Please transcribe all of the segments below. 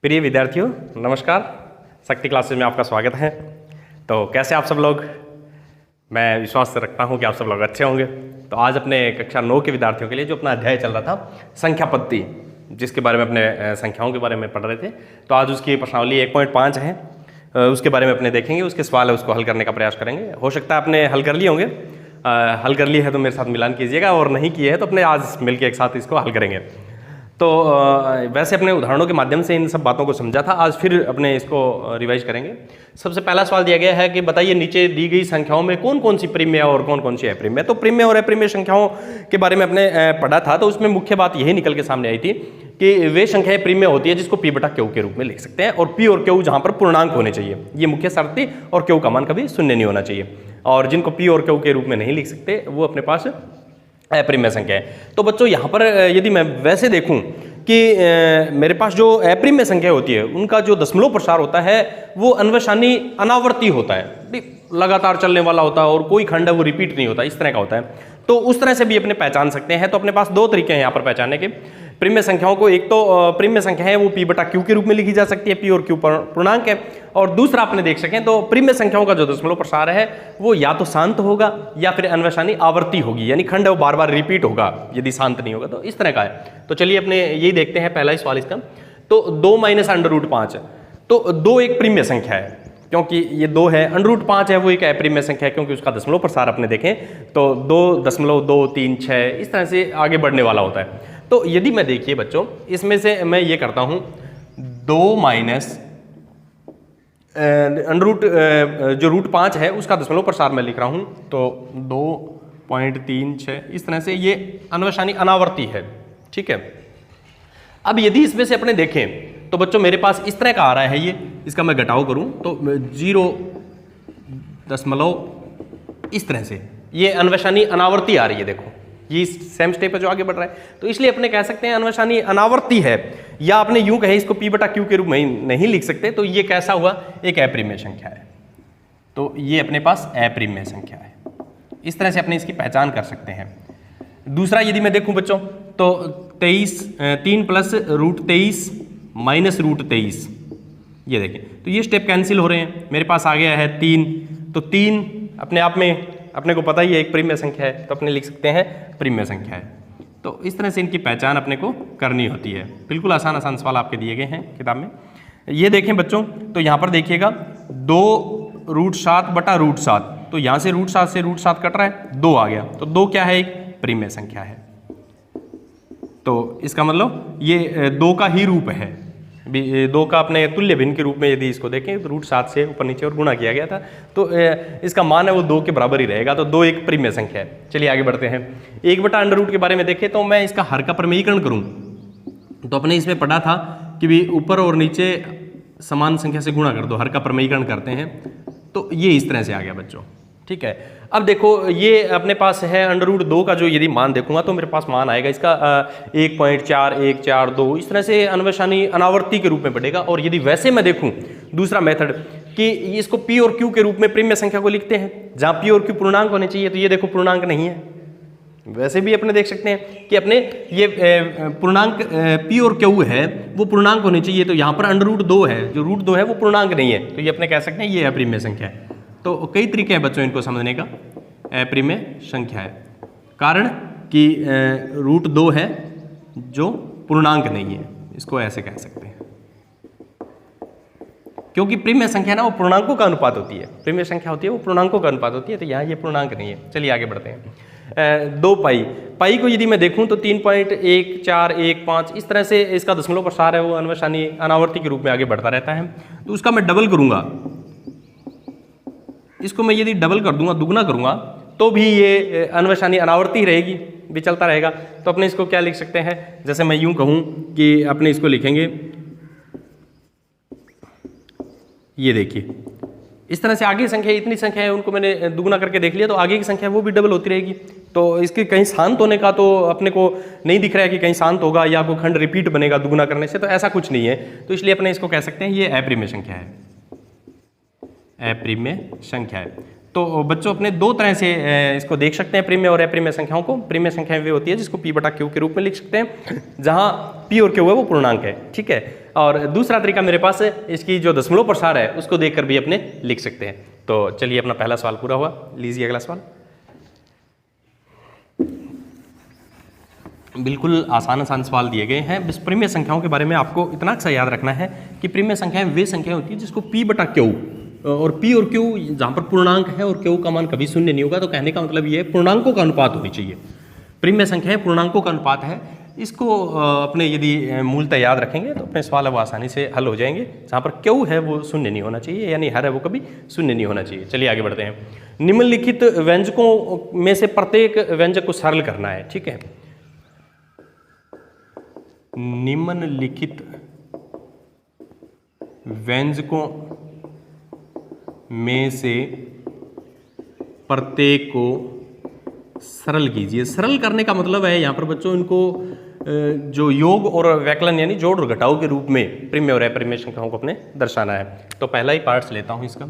प्रिय विद्यार्थियों नमस्कार। शक्ति क्लासेस में आपका स्वागत है। तो कैसे आप सब लोग? मैं विश्वास रखता हूं कि आप सब लोग अच्छे होंगे। तो आज अपने कक्षा 9 के विद्यार्थियों के लिए जो अपना अध्याय चल रहा था संख्या पद्धति, जिसके बारे में अपने संख्याओं के बारे में पढ़ रहे थे, तो आज उसकी प्रश्नावली 1.5 है, उसके बारे में अपने देखेंगे। उसके सवाल है उसको हल करने का प्रयास करेंगे। हो सकता है आपने हल कर लिए होंगे। हल कर लिए है तो मेरे साथ मिलान कीजिएगा, और नहीं किए हैं तो अपने आज मिलकर एक साथ इसको हल करेंगे। तो वैसे अपने उदाहरणों के माध्यम से इन सब बातों को समझा था, आज फिर अपने इसको रिवाइज करेंगे। सबसे पहला सवाल दिया गया है कि बताइए नीचे दी गई संख्याओं में कौन कौन सी प्रिम्य और कौन कौन सी अप्रिम्य। तो प्रिम्य और अप्रिम्य संख्याओं के बारे में अपने पढ़ा था, तो उसमें मुख्य बात यही निकल के सामने आई थी कि वे संख्याएं प्रिम्य होती है जिसको पी बटा क्यू के रूप में लिख सकते हैं, और पी और क्यू जहां पर पूर्णांक होने चाहिए, ये मुख्य शर्त थी, और क्यू का मान कभी शून्य नहीं होना चाहिए। और जिनको पी और क्यू के रूप में नहीं लिख सकते वो अपने पास अप्रिम्य संख्या है। तो बच्चों यहाँ पर यदि मैं वैसे देखूं कि मेरे पास जो अप्रिम्य संख्या होती है उनका जो दशमलव प्रसार होता है वो अन्वसानी अनावर्ती होता है, लगातार चलने वाला होता है, और कोई खंड है वो रिपीट नहीं होता, इस तरह का होता है। तो उस तरह से भी अपने पहचान सकते हैं। तो अपने पास दो तरीके हैं यहाँ पर पहचानने के प्रिम्य संख्याओं को। एक तो प्रिम्य संख्या है वो पी बटा क्यू के रूप में लिखी जा सकती है, पी और क्यू पूर्णांक है। और दूसरा आपने देख सकें तो प्रिम्य संख्याओं का जो दशमलव प्रसार है वो या तो शांत होगा या फिर अन्वसानी आवर्ती होगी, यानी खंड है वो बार बार रिपीट होगा यदि शांत नहीं होगा, तो इस तरह का है। तो चलिए अपने यही देखते हैं पहला ही सवाल इसका। तो 2 माइनस √5, तो 2 एक प्रिम्य संख्या है क्योंकि ये 2 है, √5 है वो एक अप्रिम्य संख्या है क्योंकि उसका दशमलव प्रसार अपने देखें तो 2.236 इस तरह से आगे बढ़ने वाला होता है। तो यदि मैं देखिए बच्चों इसमें से मैं ये करता हूं 2 माइनस जो √5 है उसका दशमलव प्रसार मैं लिख रहा हूं, तो 2.36 इस तरह से ये अन्वसानी अनावर्ती है, ठीक है। अब यदि इसमें से अपने देखें तो बच्चों मेरे पास इस तरह का आ रहा है, ये इसका मैं घटाव करूं तो 0 दशमलव इस तरह से ये अन्वसानी अनावर्ती आ रही है। देखो ये सेम स्टेप है जो आगे बढ़ रहा है, तो इसलिए अपने कह सकते हैं अन्वसानी अनावर्ती है, या आपने यूं कहे इसको पी बटा क्यू के रूप में नहीं लिख सकते, तो ये कैसा हुआ, एक अप्रिम्य संख्या है। तो ये अपने पास अप्रिम्य संख्या है, इस तरह से अपने इसकी पहचान कर सकते हैं। दूसरा यदि मैं देखूं बच्चों तो 3 प्लस √23 माइनस √23, ये देखें तो ये स्टेप कैंसिल हो रहे हैं। मेरे पास आ गया है 3, तो 3 अपने आप में अपने को पता ही है एक प्रिम्य संख्या है, तो अपने लिख सकते हैं प्रिम्य संख्या है। तो इस तरह से इनकी पहचान अपने को करनी होती है। बिल्कुल आसान आसान सवाल आपके दिए गए हैं किताब में। ये देखें बच्चों तो यहाँ पर देखिएगा 2√7 बटा √7, तो यहाँ से √7 से √7 कट रहा है, 2 आ गया, तो 2 क्या है, एक प्रिम्य संख्या है। तो इसका मतलब ये 2 का ही रूप है, 2 का अपने तुल्य भिन्न के रूप में यदि इसको देखें तो √7 से ऊपर नीचे और गुणा किया गया था, तो इसका मान है वो 2 के बराबर ही रहेगा। तो 2 एक प्रिम्य संख्या है। चलिए आगे बढ़ते हैं। 1 बटा √ के बारे में देखें तो मैं इसका हर का प्रमेयीकरण करूं तो अपने इसमें पढ़ा था कि भी ऊपर और नीचे समान संख्या से गुणा कर दो, हर का प्रमेयीकरण करते हैं, तो ये इस तरह से आ गया बच्चों, ठीक है। अब देखो ये अपने पास है √2 का जो यदि मान देखूंगा तो मेरे पास मान आएगा इसका 1.4142 इस तरह से अन्वसानी अनावर्ती के रूप में बढ़ेगा। और यदि वैसे मैं देखूं दूसरा मेथड कि इसको पी और क्यू के रूप में प्रिम्य संख्या को लिखते हैं जहां पी और क्यू पूर्णांक होने चाहिए, तो ये देखो पूर्णांक नहीं है। वैसे भी अपने देख सकते हैं कि अपने ये पूर्णांक पी और क्यू है वो पूर्णांक होने चाहिए, तो यहाँ पर √2 है, जो √2 है वो पूर्णांक नहीं है, तो ये अपने कह सकते हैं ये अप्रिम्य संख्या है। तो कई तरीके हैं बच्चों इनको समझने का, अप्रिम्य संख्या है, कारण कि √2 है जो पूर्णांक नहीं है, इसको ऐसे कह सकते हैं। क्योंकि प्रिम्य संख्या ना वो पूर्णांकों का अनुपात होती है, प्रिम्य संख्या होती है वो पूर्णांकों का अनुपात होती है, तो यहाँ ये पूर्णांक नहीं है। चलिए आगे बढ़ते हैं। 2 पाई को यदि मैं देखूं तो 3.1415 इस तरह से इसका दशमलव प्रसार है वो अन्वसानी अनावर्ती के रूप में आगे बढ़ता रहता है। तो उसका मैं डबल करूंगा, इसको मैं यदि डबल कर दूंगा, दुगना करूंगा, तो भी ये अन्वसानी अनावर्ती रहेगी, भी चलता रहेगा। तो अपने इसको क्या लिख सकते हैं, जैसे मैं यूं कहूं कि अपने इसको लिखेंगे, ये देखिए इस तरह से आगे संख्या, इतनी संख्या है उनको मैंने दुगना करके देख लिया, तो आगे की संख्या वो भी डबल होती रहेगी। तो इसके कहीं शांत होने का तो अपने को नहीं दिख रहा है कि कहीं शांत होगा या कोई खंड रिपीट बनेगा दुगना करने से, तो ऐसा कुछ नहीं है। तो इसलिए अपने इसको कह सकते हैं ये अप्रिम्य संख्या है, अप्रिम्य संख्या है। तो बच्चों अपने दो तरह से इसको देख सकते हैं प्रीमेय और अप्रिमेय संख्याओं को। प्रीमेय संख्याएं वे होती है जिसको p बटा q के रूप में लिख सकते हैं, जहां p और q है वो पूर्णांक है, ठीक है। और दूसरा तरीका मेरे पास है, इसकी जो दशमलव प्रसार है उसको देखकर भी अपने लिख सकते हैं। तो चलिए अपना पहला सवाल पूरा हुआ, लीजिए अगला सवाल। बिल्कुल आसान सवाल दिए गए हैं। बस प्रीमेय संख्याओं के बारे में आपको इतना सा याद रखना है कि प्रीमेय संख्याएं वे संख्याएं होती है जिसको p बटा q, और p और q जहाँ पर पूर्णांक है और q का मान कभी शून्य नहीं होगा, तो कहने का मतलब ये है पूर्णांकों का अनुपात होनी चाहिए। प्रीमेय संख्याएं पूर्णांकों का अनुपात है। इसको अपने यदि मूलतः याद रखेंगे तो अपने सवाल वो आसानी से हल हो जाएंगे। जहाँ पर q है वो शून्य नहीं होना चाहिए, यानी हर है वो कभी शून्य नहीं होना चाहिए। चलिए आगे बढ़ते हैं। निम्नलिखित व्यंजकों में से प्रत्येक व्यंजक को सरल करना है, ठीक है। निम्नलिखित व्यंजकों में से प्रत्येक को सरल कीजिए। सरल करने का मतलब है यहाँ पर बच्चों इनको जो योग और व्यकलन यानी जोड़ और घटाव के रूप में प्रीमेय और अप्रीमेय संख्याओं को अपने दर्शाना है। तो पहला ही पार्ट्स लेता हूँ इसका।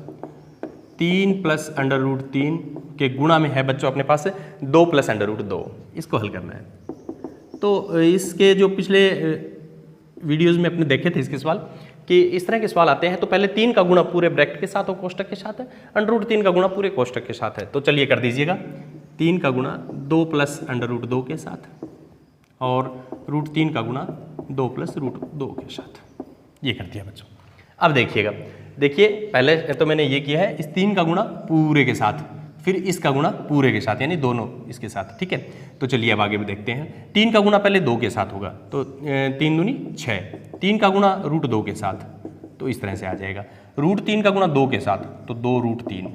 3 + √3 के गुणा में है बच्चों अपने पास 2 + √2, इसको हल करना है। तो इसके जो पिछले वीडियोज़ में अपने देखे थे इसके सवाल कि इस तरह के सवाल आते हैं, तो पहले 3 का गुणा पूरे ब्रैकेट के साथ और कोष्टक के साथ है, √3 का गुणा पूरे कोष्टक के साथ है। तो चलिए कर दीजिएगा। 3 का गुणा 2 + √2 के साथ और √3 का गुणा 2 + √2 के साथ, ये कर दिया बच्चों। अब देखिएगा, देखिए पहले तो मैंने ये किया है, इस 3 का गुणा पूरे के साथ, फिर इसका गुणा पूरे के साथ, यानी दोनों इसके साथ, ठीक है। तो चलिए अब आगे भी देखते हैं। 3 का गुणा पहले 2 के साथ होगा, तो 3 दूनी 6। 3 का गुणा √2 के साथ, तो इस तरह से आ जाएगा। √3 का गुणा 2 के साथ, तो 2 √3,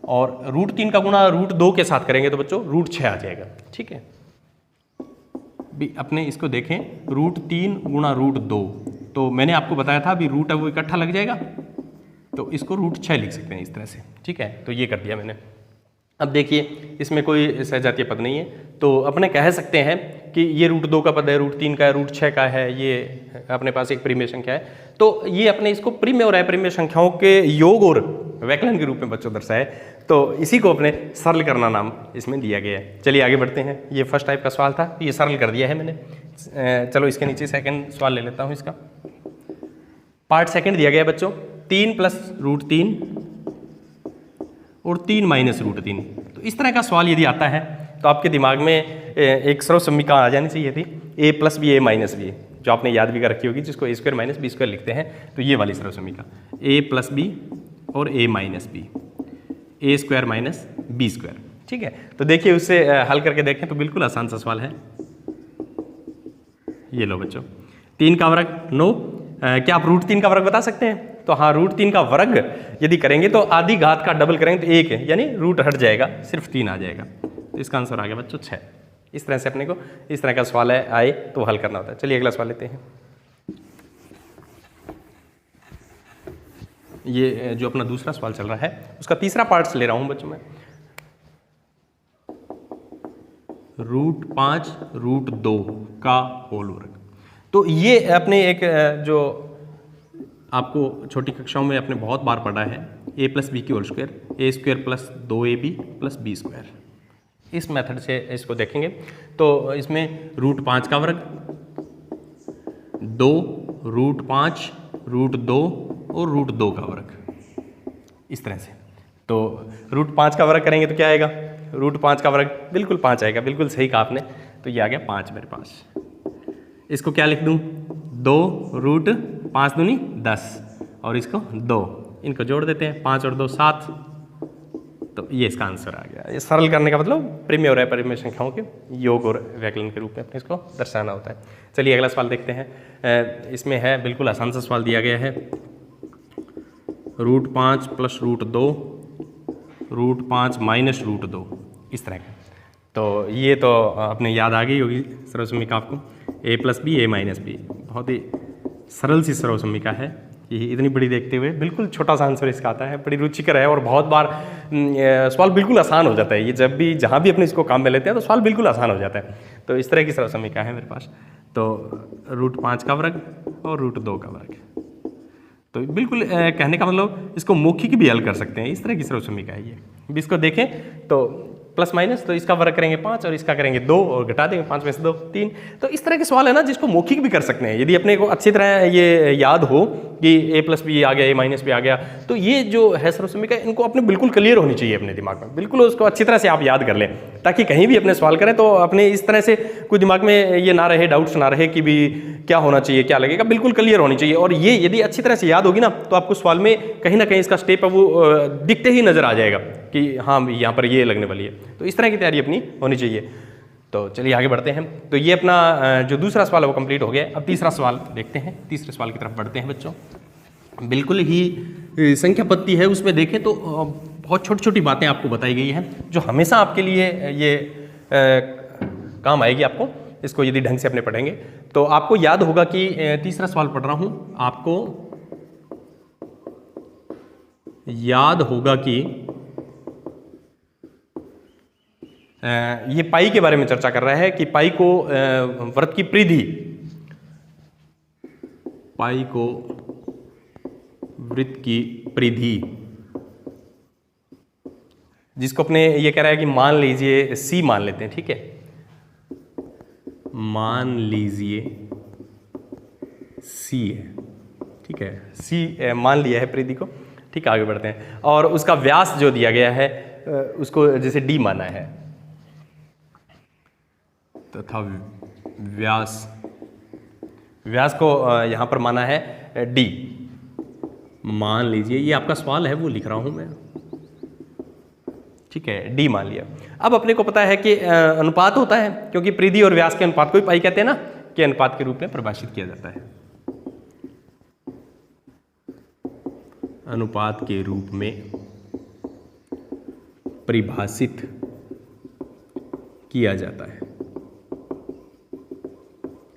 और √3 का गुणा √2 के साथ करेंगे तो बच्चों √6 आ जाएगा, ठीक है। भी अपने इसको देखें, √3 गुणा √2, तो मैंने आपको बताया था अभी रूट है वो इकट्ठा लग जाएगा, तो इसको √6 लिख सकते हैं इस तरह से, ठीक है। तो ये कर दिया मैंने। अब देखिए इसमें कोई सजातीय पद नहीं है, तो अपने कह सकते हैं कि ये √2 का पद है, √3 का है, √6 का है, ये अपने पास एक प्रीमेय संख्या है। तो ये अपने इसको प्रीमेय और अप्रीमेय संख्याओं के योग और व्यकलन के रूप में बच्चों दर्शाए, तो इसी को अपने सरल करना नाम इसमें दिया गया है। चलिए आगे बढ़ते हैं। ये फर्स्ट टाइप का सवाल था, ये सरल कर दिया है मैंने। चलो इसके नीचे सेकंड सवाल ले लेता हूँ। इसका पार्ट सेकंड दिया गया है बच्चों, 3 + √3 और 3 - √3। तो इस तरह का सवाल यदि आता है तो आपके दिमाग में एक सर्वसम्मिका आ जानी चाहिए थी, a + b a - b, जो आपने याद भी कर रखी होगी, जिसको a² - b² लिखते हैं। तो ये वाली सर्वसम्मिका a + b और a - b, a² - b², ठीक है। तो देखिए उससे हल करके देखें तो बिल्कुल आसान सा सवाल है। ये लो बच्चों, 3 का वर्ग 9, क्या आप √3 का वर्ग बता सकते हैं? तो हाँ, √3 का वर्ग यदि करेंगे तो आधी घात का डबल करेंगे तो 1 है, यानी रूट हट जाएगा, सिर्फ 3 आ जाएगा। तो इसका आंसर आ गया बच्चों 6। इस तरह से अपने को इस तरह का सवाल आए तो हल करना होता है। चलिए अगला सवाल लेते हैं। ये जो अपना दूसरा सवाल चल रहा है उसका तीसरा पार्ट ले रहा हूँ बच्चों मैं। √5 √2 का होल वर्ग। तो ये अपने एक जो आपको छोटी कक्षाओं में आपने बहुत बार पढ़ा है, a + b की whole square, a² + 2ab + b²। इस मेथड से इसको देखेंगे तो इसमें √5 का वर्ग, 2 √5 √2 और √2 का वर्ग, इस तरह से। तो √5 का वर्ग करेंगे तो क्या आएगा? √5 का वर्ग बिल्कुल 5 आएगा, बिल्कुल सही कहा आपने। तो ये आ गया 5 मेरे पास। इसको क्या लिख दूँ? 2 √5 दूनी 10 और इसको 2, इनको जोड़ देते हैं, 5 और 2 7। तो ये इसका आंसर आ गया। ये सरल करने का मतलब प्रीमेय और अप्रीमेय संख्याओं के योग और व्यकलन के रूप में अपने इसको दर्शाना होता है। चलिए अगला सवाल देखते हैं। इसमें है बिल्कुल आसान सा सवाल दिया गया है, √5 + √2 √5 - √2, इस तरह का। तो ये तो अपने याद आ गई होगी सर्वसम्मिका आपको, a + b a - b। बहुत ही सरल सी सर्वसम्मिका है, ये इतनी बड़ी देखते हुए बिल्कुल छोटा सा आंसर इसका आता है, बड़ी रुचिकर है और बहुत बार सवाल बिल्कुल आसान हो जाता है। ये जब भी जहाँ भी अपने इसको काम में लेते हैं तो सवाल बिल्कुल आसान हो जाता है। तो इस तरह की सर्वसम्मिका है मेरे पास। तो √5 का वर्ग और √2 का वर्ग, तो बिल्कुल कहने का मतलब इसको मौखिक भी हल कर सकते हैं, इस तरह की सर्वसम्मिका है ये। अब इसको देखें तो प्लस माइनस, तो इसका वर्ग करेंगे 5 और इसका करेंगे 2 और घटा देंगे 5 में से 2 3। तो इस तरह के सवाल है ना जिसको मौखिक भी कर सकते हैं, यदि अपने को अच्छी तरह ये याद हो कि a प्लस बी आ गया, a माइनस बी आ गया, तो ये जो है सर्वसम्मिका इनको अपने बिल्कुल क्लियर होनी चाहिए अपने दिमाग में, बिल्कुल उसको अच्छी तरह से आप याद कर लें, ताकि कहीं भी अपने सवाल करें तो अपने इस तरह से कोई दिमाग में ये ना रहे, डाउट्स ना रहे कि भी क्या होना चाहिए क्या लगेगा, बिल्कुल क्लियर होनी चाहिए। और ये यदि अच्छी तरह से याद होगी ना तो आपको सवाल में कहीं ना कहीं इसका स्टेप है वो दिखते ही नजर आ जाएगा कि हाँ यहाँ पर ये लगने वाली है। तो इस तरह की तैयारी अपनी होनी चाहिए। तो चलिए आगे बढ़ते हैं। तो ये अपना जो दूसरा सवाल है वो कंप्लीट हो गया। अब तीसरा सवाल देखते हैं, तीसरे सवाल की तरफ बढ़ते हैं बच्चों। बिल्कुल ही संख्या पत्ती है, उसमें देखें तो बहुत छोटी छोटी बातें आपको बताई गई हैं जो हमेशा आपके लिए ये काम आएगी आपको, इसको यदि ढंग से अपने पढ़ेंगे तो आपको याद होगा कि तीसरा सवाल पढ़ रहा हूं, आपको याद होगा कि ये पाई के बारे में चर्चा कर रहा है कि पाई को वृत्त की परिधि, पाई को वृत्त की परिधि, जिसको अपने ये कह रहा है कि मान लीजिए सी मान लेते हैं, ठीक है, मान लीजिए सी है, ठीक है, सी मान लिया है परिधि को, ठीक है, आगे बढ़ते हैं। और उसका व्यास जो दिया गया है उसको जैसे डी माना है तथा व्यास को यहां पर माना है डी, मान लीजिए, ये आपका सवाल है वो लिख रहा हूं मैं, ठीक है, डी मान लिया। अब अपने को पता है कि अनुपात होता है, क्योंकि परिधि और व्यास के अनुपात को ही पाई कहते हैं ना, कि अनुपात के रूप में परिभाषित किया जाता है, अनुपात के रूप में परिभाषित किया जाता है,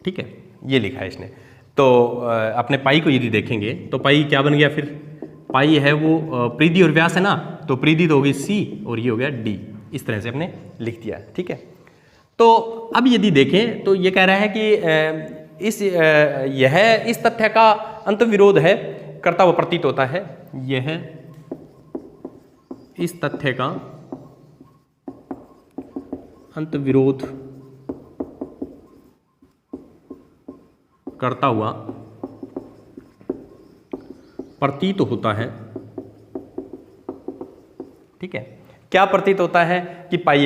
ठीक है, ये लिखा है इसने। तो अपने पाई को यदि देखेंगे तो पाई क्या बन गया, फिर पाई है वो परिधि और व्यास है ना, तो परिधि तो हो गई सी और ये हो गया डी, इस तरह से हमने लिख दिया, ठीक है। तो अब यदि देखें तो ये कह रहा है कि इस तथ्य का अंतर्विरोध है, करता हुआ प्रतीत होता है, यह इस तथ्य का अंतर्विरोध करता हुआ प्रतीत होता है, ठीक है। क्या प्रतीत होता है कि पाई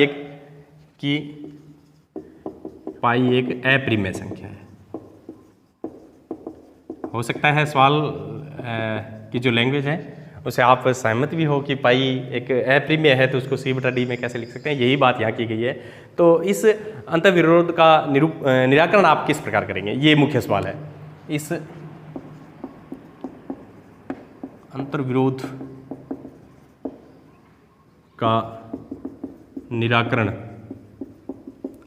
एक अपरिमेय संख्या है। हो सकता है सवाल की जो लैंग्वेज है उसे आप सहमत भी हो कि पाई एक अपरिमेय है, तो उसको c/d में कैसे लिख सकते हैं, यही बात यहाँ की गई है। तो इस अंतर्विरोध का निराकरण आप किस प्रकार करेंगे, ये मुख्य सवाल है। इस अंतर्विरोध का निराकरण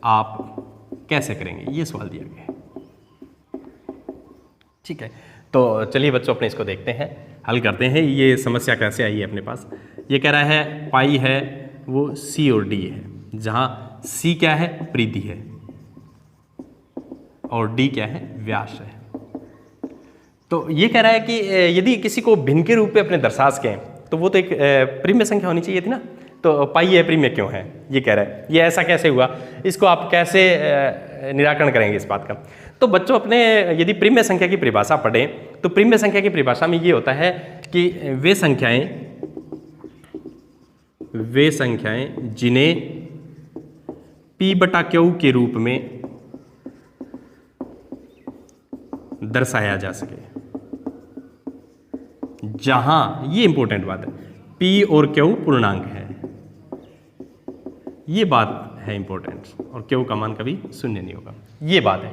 आप कैसे करेंगे, ये सवाल दिया गया है, ठीक है। तो चलिए बच्चों अपने इसको देखते हैं, हल करते हैं, ये समस्या कैसे आई है अपने पास। ये कह रहा है पाई है वो सी और डी है, जहां सी क्या है, परिधि है, और डी क्या है, व्यास है। तो ये कह रहा है कि यदि किसी को भिन्न के रूप में अपने दर्शा सकें तो वो तो एक परिमेय संख्या होनी चाहिए थी ना, तो पाई अपरिमेय क्यों है, ये कह रहा है, ये ऐसा कैसे हुआ, इसको आप कैसे निराकरण करेंगे इस बात का। तो बच्चों अपने यदि परिमेय संख्या की परिभाषा पढ़ें तो परिमेय संख्या की परिभाषा में ये होता है कि वे संख्याएं जिन्हें p/q के रूप में दर्शाया जा सके, जहां, ये इंपॉर्टेंट बात है, p और q पूर्णांक है, ये बात है इंपॉर्टेंट, और q का मान कभी शून्य नहीं होगा, ये बात है।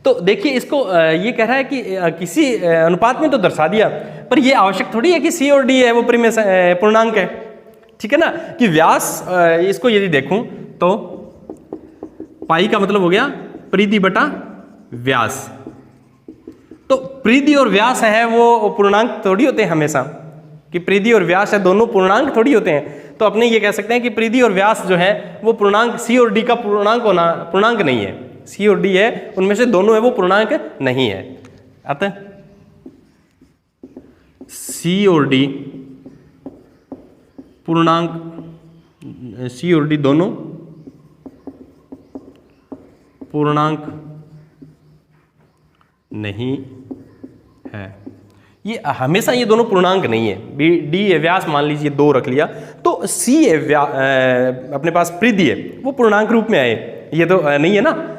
तो देखिए इसको ये कह रहा है कि किसी अनुपात में तो दर्शा दिया, पर ये आवश्यक थोड़ी है कि c और d है वो परिमेय पूर्णांक है, ठीक है ना, कि व्यास, इसको यदि देखूं तो पाई का मतलब हो गया परिधि बटा व्यास, तो परिधि और व्यास है वो पूर्णांक थोड़ी होते हैं हमेशा, कि परिधि और व्यास है दोनों पूर्णांक थोड़ी होते हैं। तो अपने ये कह सकते हैं कि परिधि और व्यास जो है वो पूर्णांक, सी और डी का पूर्णांक नहीं है, सी और डी है उनमें से दोनों है वो पूर्णांक नहीं है, अतः सी और डी पूर्णांक सी और डी दोनों पूर्णांक नहीं है। ये हमेशा ये दोनों पूर्णांक नहीं है। बी डी है व्यास, मान लीजिए 2 रख लिया, तो सी है अपने पास परिधि है, वो पूर्णांक रूप में आए, ये तो नहीं है ना।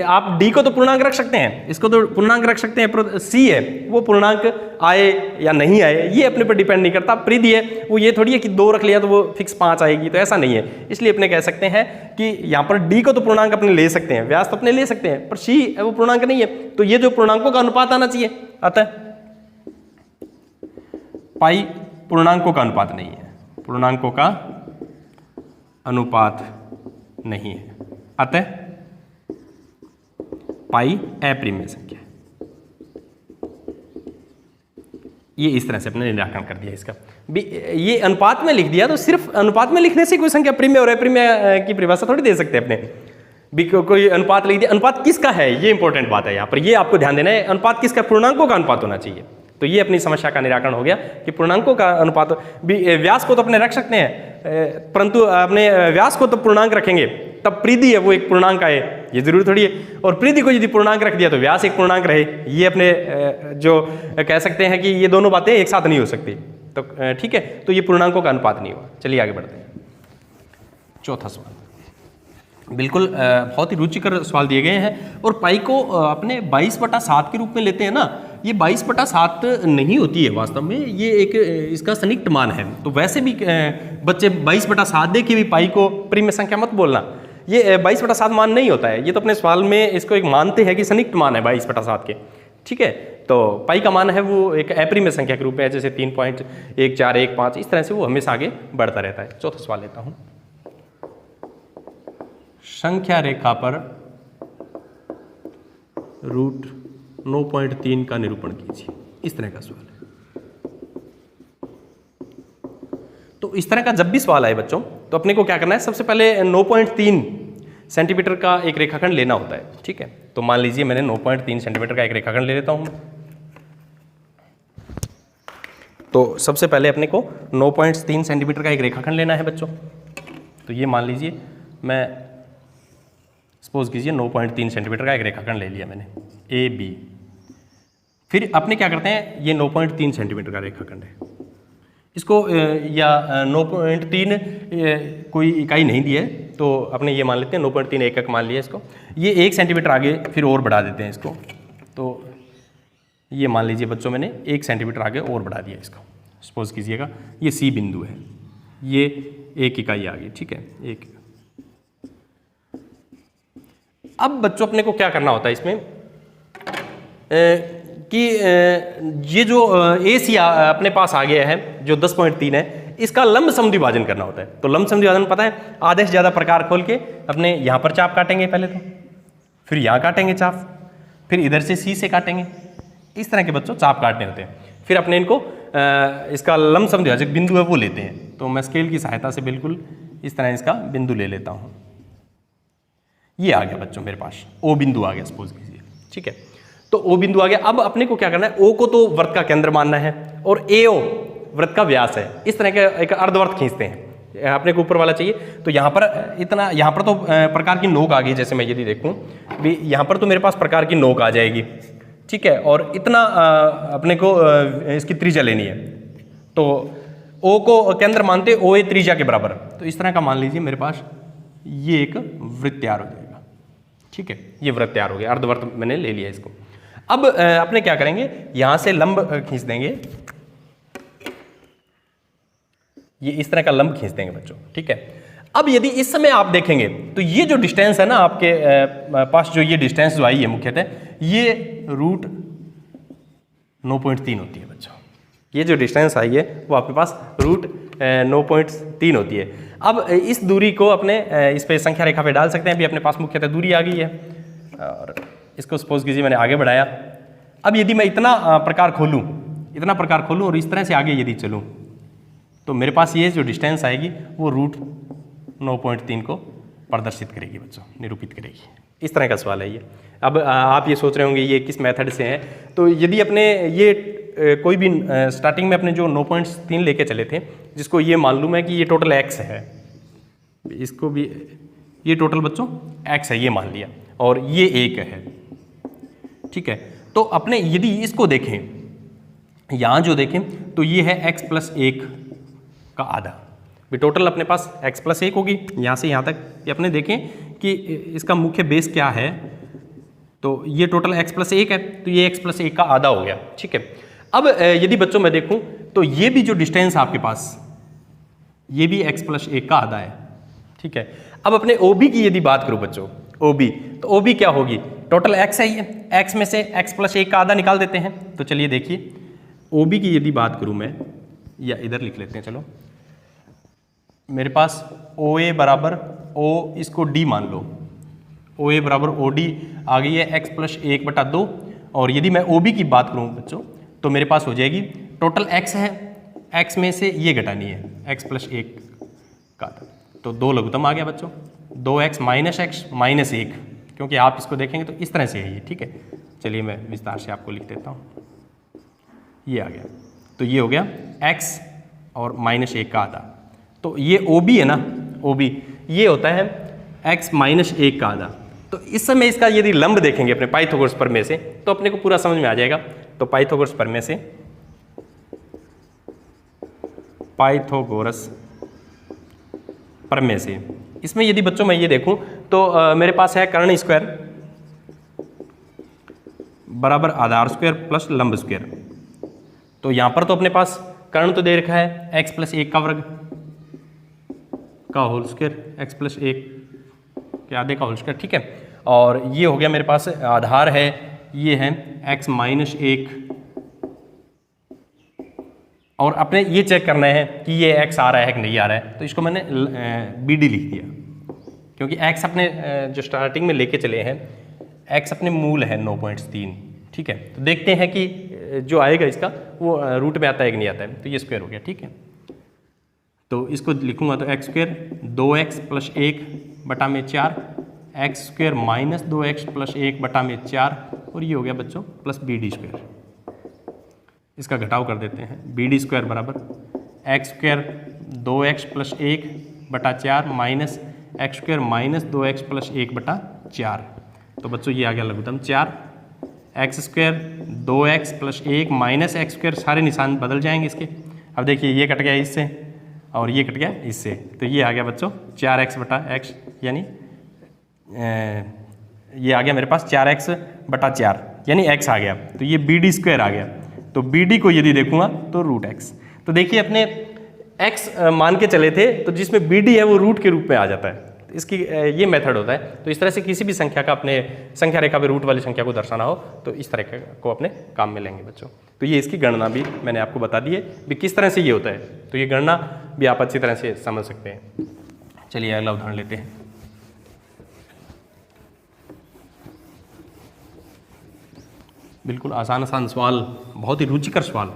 आप डी को तो पूर्णांक रख सकते हैं, इसको तो पूर्णांक रख सकते हैं, पर सी है वो पूर्णांक आए या नहीं आए ये अपने पर डिपेंड नहीं करता। परिधि है वो ये थोड़ी है कि 2 रख लिया तो वो फिक्स 5 आएगी, तो ऐसा नहीं है। इसलिए अपने कह सकते हैं कि यहाँ पर डी को तो पूर्णांक अपने ले सकते हैं, व्यास तो अपने ले सकते हैं, पर सी वो पूर्णांक नहीं है, तो ये जो पूर्णांकों का अनुपात आना चाहिए, अतः पाई पूर्णांकों का अनुपात नहीं है, पूर्णांकों का अनुपात नहीं है, अतः पाई अपरिमेय संख्या। ये इस तरह से अपने निराकरण कर दिया इसका। ये अनुपात में लिख दिया, तो सिर्फ अनुपात में लिखने से कोई संख्या प्रिमेय और अप्रिमेय की परिभाषा थोड़ी दे सकते हैं अपने। कोई अनुपात लिख दिया, अनुपात किसका है ये इंपॉर्टेंट बात है यहाँ पर, ये आपको ध्यान देना है। अनुपात किसका? पूर्णांकों का अनुपात होना चाहिए। तो ये अपनी समस्या का निराकरण हो गया कि पूर्णांकों का अनुपात। व्यास को तो अपने रख सकते हैं, परंतु अपने व्यास को तो पूर्णांक रखेंगे तब परिधि है वो एक पूर्णांक आए, ये जरूरी थोड़ी है। और परिधि को यदि पूर्णांक रख दिया तो व्यास एक पूर्णांक रहे, ये अपने जो कह सकते हैं कि ये दोनों बातें एक साथ नहीं हो सकती। तो ठीक है, तो ये पूर्णांकों का अनुपात नहीं हुआ। चलिए आगे बढ़ते हैं। चौथा सवाल, बिल्कुल बहुत ही रुचिकर सवाल दिए गए हैं। और पाई को अपने 22/7 के रूप में लेते हैं ना, ये 22/7 नहीं होती है वास्तव में, ये एक इसका संयुक्त मान है। तो वैसे भी बच्चे 22/7 दे के भी पाई को परिमेय संख्या मत बोलना, ये 22/7 मान नहीं होता है। ये तो अपने सवाल में इसको एक मानते हैं कि संयुक्त मान है 22/7 के, ठीक है। तो पाई का मान है वो एक अपरिमेय संख्या के रूप में है, जैसे 3.1415 इस तरह से वो हमेशा आगे बढ़ता रहता है। चौथा सवाल लेता हूं, संख्या रेखा पर रूट 9.3 का निरूपण कीजिए। इस तरह का सवाल है। तो इस तरह का जब भी सवाल आए बच्चों, तो अपने को क्या करना है, सबसे पहले 9.3 सेंटीमीटर का एक रेखाखंड लेना होता है, ठीक है। तो मान लीजिए मैंने 9.3 सेंटीमीटर का एक रेखाखंड ले लेता हूं। तो सबसे पहले अपने को 9.3 सेंटीमीटर का एक रेखाखंड लेना है बच्चों। तो ये मान लीजिए मैं सपोज कीजिए 9.3 सेंटीमीटर का एक रेखाखंड ले लिया मैंने, ए बी। फिर अपने क्या करते हैं, ये 9.3 सेंटीमीटर का रेखाखंड है, इसको या 9.3 कोई इकाई नहीं दी है, तो अपने ये मान लेते हैं 9.3 एकक मान लिया इसको। ये 1 सेंटीमीटर आगे फिर और बढ़ा देते हैं इसको। तो ये मान लीजिए बच्चों मैंने 1 सेंटीमीटर आगे और बढ़ा दिया इसको। सपोज कीजिएगा ये सी बिंदु है, ये 1 इकाई आ गई, ठीक है, 1। अब बच्चों अपने को क्या करना होता है इसमें कि ये जो ए सी अपने पास आ गया है जो 10.3 है, इसका लंब समद्विभाजन करना होता है। तो लंब समद्विभाजन पता है, आधे से ज़्यादा प्रकार खोल के अपने यहाँ पर चाप काटेंगे पहले, तो फिर यहाँ काटेंगे चाप, फिर इधर से सी से काटेंगे। इस तरह के बच्चों चाप काटने होते हैं। फिर अपने इनको इसका लंब समद्विभाजक बिंदु है वो लेते हैं। तो मैं स्केल की सहायता से बिल्कुल इस तरह इसका बिंदु ले लेता हूँ। ये आ गया बच्चों मेरे पास, ओ बिंदु आ गया सपोज कीजिए, ठीक है। तो ओ बिंदु आ गया। अब अपने को क्या करना है, ओ को तो वृत्त का केंद्र मानना है और ए ओ वृत्त का व्यास है। इस तरह का एक अर्धवृत्त खींचते हैं, अपने को ऊपर वाला चाहिए। तो यहाँ पर इतना, यहाँ पर तो प्रकार की नोक आ गई, जैसे मैं यदि देखूँ भी यहाँ पर तो मेरे पास प्रकार की नोक आ जाएगी, ठीक है। और इतना अपने को इसकी त्रिज्या लेनी है। तो ओ को केंद्र मानते, ओ ए त्रिज्या के बराबर। तो इस तरह का मान लीजिए मेरे पास ये एक वृत्त तैयार हो जाएगा, ठीक है। ये वृत्त तैयार हो गया, अर्धवृत्त मैंने ले लिया इसको। अब अपने क्या करेंगे, यहां से लंब खींच देंगे, ये इस तरह का लंब खींच देंगे बच्चों, ठीक है। अब यदि इस समय आप देखेंगे तो ये जो डिस्टेंस है ना आपके पास, जो ये डिस्टेंस जो आई है मुख्यतः, ये रूट 9.3 होती है बच्चों। ये जो डिस्टेंस आई है वो आपके पास रूट 9.3 होती है। अब इस दूरी को अपने इस पे संख्या रेखा पे डाल सकते हैं। अभी अपने पास मुख्यतः दूरी आ गई है और इसको सपोज कीजिए मैंने आगे बढ़ाया। अब यदि मैं इतना प्रकार खोलूँ और इस तरह से आगे यदि चलूँ, तो मेरे पास ये जो डिस्टेंस आएगी वो रूट 9.3 को प्रदर्शित करेगी बच्चों, निरूपित करेगी। इस तरह का सवाल है ये। अब आप ये सोच रहे होंगे ये किस मेथड से है। तो यदि अपने ये कोई भी स्टार्टिंग में अपने जो 9.3 लेके चले थे, जिसको ये मालूम है कि ये टोटल एक्स है, इसको भी, ये टोटल बच्चों x है ये मान लिया, और ये 1 है, ठीक है। तो अपने यदि इसको देखें, यहाँ जो देखें तो ये है x प्लस 1 का आधा, भी टोटल अपने पास x प्लस 1 होगी यहाँ से यहाँ तक। ये अपने देखें कि इसका मुख्य बेस क्या है, तो ये टोटल x प्लस 1 है, तो ये x प्लस 1 का आधा हो गया, ठीक है। अब यदि बच्चों मैं देखूं तो ये भी जो डिस्टेंस आपके पास, ये भी x प्लस 1 का आधा है, ठीक है। अब अपने OB की यदि बात करूं बच्चों, OB, तो OB क्या होगी, टोटल x है ये, x में से x प्लस 1 का आधा निकाल देते हैं। तो चलिए देखिए OB की यदि बात करूं मैं, या इधर लिख लेते हैं, चलो मेरे पास OA बराबर O, इसको D मान लो, OA बराबर OD आ गई है x प्लस 1/2। और यदि मैं OB की बात करूं बच्चों तो मेरे पास हो जाएगी टोटल x है, x में से ये घटानी है x प्लस 1 का, तो 2 लघुत्तम आ गया बच्चों, 2x माइनस x माइनस 1, क्योंकि आप इसको देखेंगे तो इस तरह से है ये, ठीक है। चलिए मैं विस्तार से आपको लिख देता हूँ, ये आ गया, तो ये हो गया x और माइनस 1 का आधा। तो ये OB है ना, OB ये होता है x माइनस 1 का आधा। तो इस समय इसका यदि लंब देखेंगे अपने पाइथागोरस प्रमेय से तो अपने को पूरा समझ में आ जाएगा। तो पाइथागोरस प्रमेय से, पाइथागोरस प्रमेय से इसमें यदि बच्चों मैं ये देखूं तो मेरे पास है कर्ण स्क्वायर बराबर आधार स्क्वायर प्लस लंब स्क्वायर। तो यहां पर तो अपने पास कर्ण तो दे रखा है x प्लस 1 का वर्ग का होल स्क्वायर, x प्लस 1 के आधे का होल स्क्वायर, ठीक है। और ये हो गया मेरे पास आधार है, ये है x माइनस 1, और अपने ये चेक करना है कि ये x आ रहा है कि नहीं आ रहा है, तो इसको मैंने BD लिख दिया, क्योंकि x अपने जो स्टार्टिंग में लेके चले हैं, x अपने मूल है 9.3, ठीक है। तो देखते हैं कि जो आएगा इसका वो रूट में आता है कि नहीं आता है। तो ये स्क्वायर हो गया, ठीक है। तो इसको लिखूंगा तो x square 2x plus 1/4, x square minus 2x plus 1/4, और ये हो गया बच्चों प्लस BD स्क्वायर। इसका घटाव कर देते हैं, BD स्क्वायर बराबर x square 2x plus 1/4 minus x square minus 2x plus 1/4। तो बच्चों ये आ गया लघुत्तम 4, x square 2x plus 1 minus x square, सारे निशान बदल जाएंगे इसके। अब देखिए ये कट गया इससे और ये कट गया इससे, तो ये आ गया बच्चों 4x/x, यानी ये आ गया मेरे पास 4x/4 यानी x आ गया। तो ये BD स्क्वायर आ गया। तो BD को यदि देखूंगा तो रूट x। तो देखिए अपने x मान के चले थे, तो जिसमें BD है वो रूट के रूप में आ जाता है। इसकी ये मेथड होता है। तो इस तरह से किसी भी संख्या का अपने संख्या रेखा पे रूट वाली संख्या को दर्शाना हो तो इस तरह को अपने काम में लेंगे बच्चों। तो ये इसकी गणना भी मैंने आपको बता दी है भी किस तरह से ये होता है। तो ये गणना भी आप अच्छी तरह से समझ सकते हैं। चलिए अगला उदाहरण लेते हैं। बिल्कुल आसान सवाल, बहुत ही रुचिकर सवाल।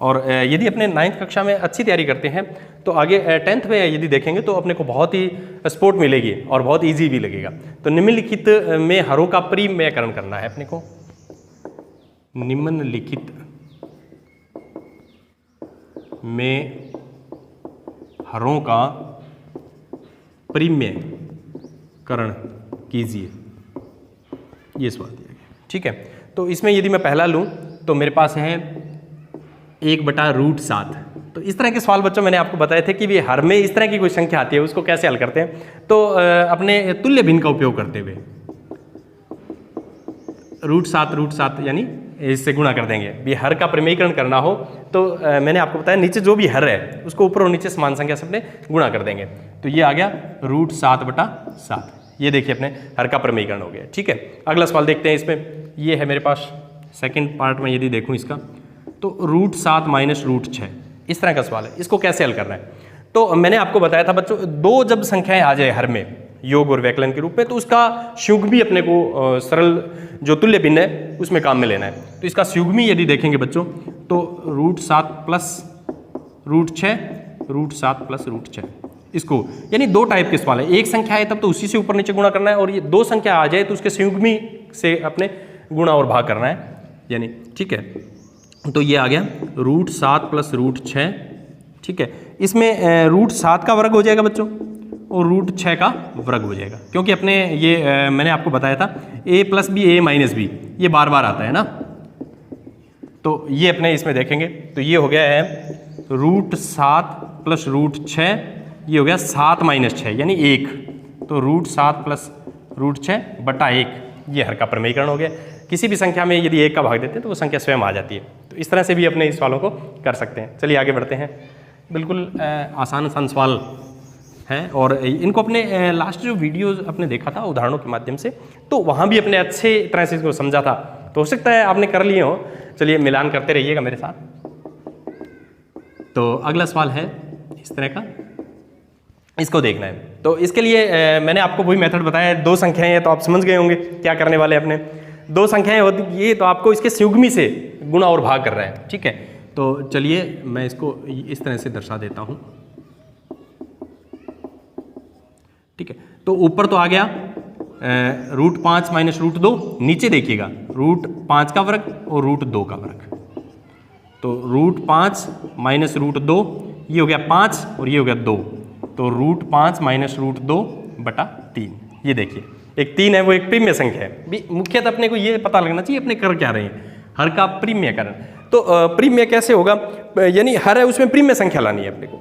और यदि अपने 9th कक्षा में अच्छी तैयारी करते हैं तो आगे 10th में यदि देखेंगे तो अपने को बहुत ही सपोर्ट मिलेगी और बहुत इजी भी लगेगा। तो निम्नलिखित में हरों का परिमेयकरण करना है अपने को। निम्नलिखित में हरों का परिमेयकरण कीजिए, ये सवाल दिया गया। ठीक है, तो इसमें यदि मैं पहला लूं तो मेरे पास है 1/√7। तो इस तरह के सवाल बच्चों मैंने आपको बताए थे कि भी हर में इस तरह की कोई संख्या आती है उसको कैसे हल करते हैं। तो अपने तुल्य भिन्न का उपयोग करते हुए √7 यानी इससे गुणा कर देंगे। भी हर का परिमेयकरण करना हो तो मैंने आपको बताया नीचे जो भी हर है उसको ऊपर और नीचे समान संख्या से अपने गुणा कर देंगे। तो ये आ गया √7/7। ये देखिए अपने हर का परिमेयकरण हो गया। ठीक है, अगला सवाल देखते हैं। इसमें ये है मेरे पास सेकंड पार्ट में यदि देखूं इसका तो √7 - √6 इस तरह का सवाल है। इसको कैसे हल करना है? तो मैंने आपको बताया था बच्चों, दो जब संख्याएं आ जाए हर में योग और व्यकलन के रूप में तो उसका सुगमी अपने को सरल जो तुल्य भिन्न है उसमें काम में लेना है। तो इसका सुगमी यदि देखेंगे बच्चों तो √7 + √6 √7 + √6 इसको, यानी दो टाइप के सवाल है। एक संख्या है तब तो उसी से ऊपर नीचे गुणा करना है, और ये दो संख्या आ जाए तो उसके संयुग्मी से अपने गुणा और भाग करना है यानी। ठीक है, तो ये आ गया √7 + √6। ठीक है, इसमें √7 का वर्ग हो जाएगा बच्चों, और रूट 6 का वर्ग हो जाएगा, क्योंकि अपने ये मैंने आपको बताया था a plus B a minus B ये बार बार आता है ना। तो ये अपने इसमें देखेंगे तो ये हो गया है रूट 7 प्लस रूट 6, ये हो गया 7 माइनस 6 यानी 1, तो रूट 7 प्लस रूट 6 बटा 1, ये हर का प्रमेयीकरण हो गया। किसी भी संख्या में यदि 1 का भाग देते हैं तो वो संख्या स्वयं आ जाती है। तो इस तरह से भी अपने इस सवालों को कर सकते हैं। चलिए आगे बढ़ते हैं। बिल्कुल आसान सवाल हैं और इनको अपने लास्ट जो वीडियो अपने देखा था उदाहरणों के माध्यम से, तो वहाँ भी अपने अच्छे तरह से इसको समझा था, तो हो सकता है आपने कर लिए हो। चलिए मिलान करते रहिएगा मेरे साथ। तो अगला सवाल है इस तरह का, इसको देखना है। तो इसके लिए मैंने आपको वही मेथड बताया, 2 संख्याएं हैं तो आप समझ गए होंगे क्या करने वाले अपने। 2 संख्याएं होती ये तो आपको इसके संयुग्मी से गुणा और भाग कर रहा है, ठीक है। तो चलिए मैं इसको इस तरह से दर्शा देता हूँ, ठीक है। तो ऊपर तो आ गया रूट 5 माइनस रूट 2, नीचे देखिएगा रूट 5 का वर्ग और रूट 2 का वर्ग। तो रूट 5 माइनस रूट 2 ये हो गया 5 और ये हो गया 2, तो रूट 5 माइनस रूट 2 बटा 3। ये देखिए एक 3 है वो एक प्रीम्य संख्या है। मुख्यतः अपने को ये पता लगना चाहिए अपने कर क्या रहे हैं, हर का प्रीम्यकरण। तो प्रीम्य कैसे होगा, यानी हर है उसमें प्रीम्य संख्या लानी है अपने को।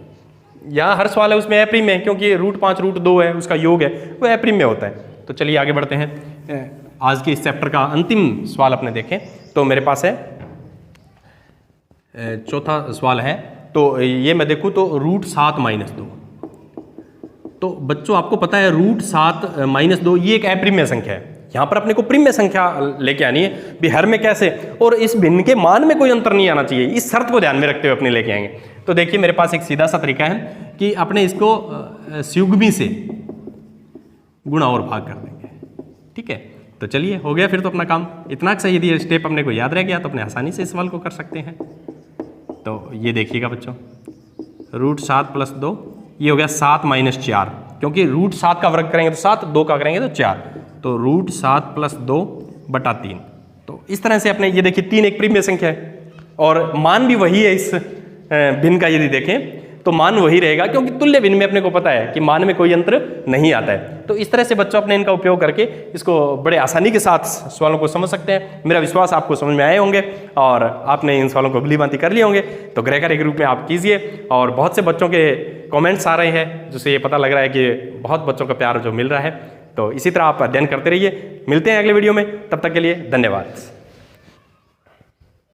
यहाँ हर सवाल है उसमें अप्रीम्य है, क्योंकि रूट 5 रूट 2 है उसका योग है वो अप्रीम्य होता है। तो चलिए आगे बढ़ते हैं। आज के इस चैप्टर का अंतिम सवाल अपने देखें तो मेरे पास है चौथा सवाल है। तो ये मैं देखूँ तो रूट 7 माइनस 2, तो बच्चों आपको पता है रूट 7 माइनस 2 ये एक अप्रीम्य संख्या है। यहाँ पर अपने को प्रीम्य संख्या लेके आनी है भी हर में कैसे, और इस भिन्न के मान में कोई अंतर नहीं आना चाहिए, इस शर्त को ध्यान में रखते हुए अपने लेके आएंगे। तो देखिए मेरे पास एक सीधा सा तरीका है कि अपने इसको संयुग्मी से गुणा और भाग कर देंगे, ठीक है। तो चलिए हो गया फिर तो अपना काम। इतना सही यदि स्टेप अपने को याद रह गया तो अपने आसानी से इस सवाल को कर सकते हैं। तो ये देखिएगा बच्चों, रूट 7 प्लस 2 ये हो गया 7 माइनस 4, क्योंकि रूट 7 का वर्ग करेंगे तो 7, 2 का करेंगे तो 4, तो रूट 7 प्लस 2 बटा 3। तो इस तरह से अपने ये देखिए 3 एक प्रीम्य संख्या है और मान भी वही है। इस भिन्न का यदि देखें तो मान वही रहेगा, क्योंकि तुल्य भिन्न में अपने को पता है कि मान में कोई अंतर नहीं आता है। तो इस तरह से बच्चों अपने इनका उपयोग करके इसको बड़े आसानी के साथ सवालों को समझ सकते हैं। मेरा विश्वास आपको समझ में आए होंगे और आपने इन सवालों को भली-भांति कर लिए होंगे। तो गृह कार्य के रूप में आप कीजिए। और बहुत से बच्चों के कमेंट्स आ रहे हैं जिससे ये पता लग रहा है कि बहुत बच्चों का प्यार जो मिल रहा है। तो इसी तरह आप अध्ययन करते रहिए। मिलते हैं अगले वीडियो में, तब तक के लिए धन्यवाद।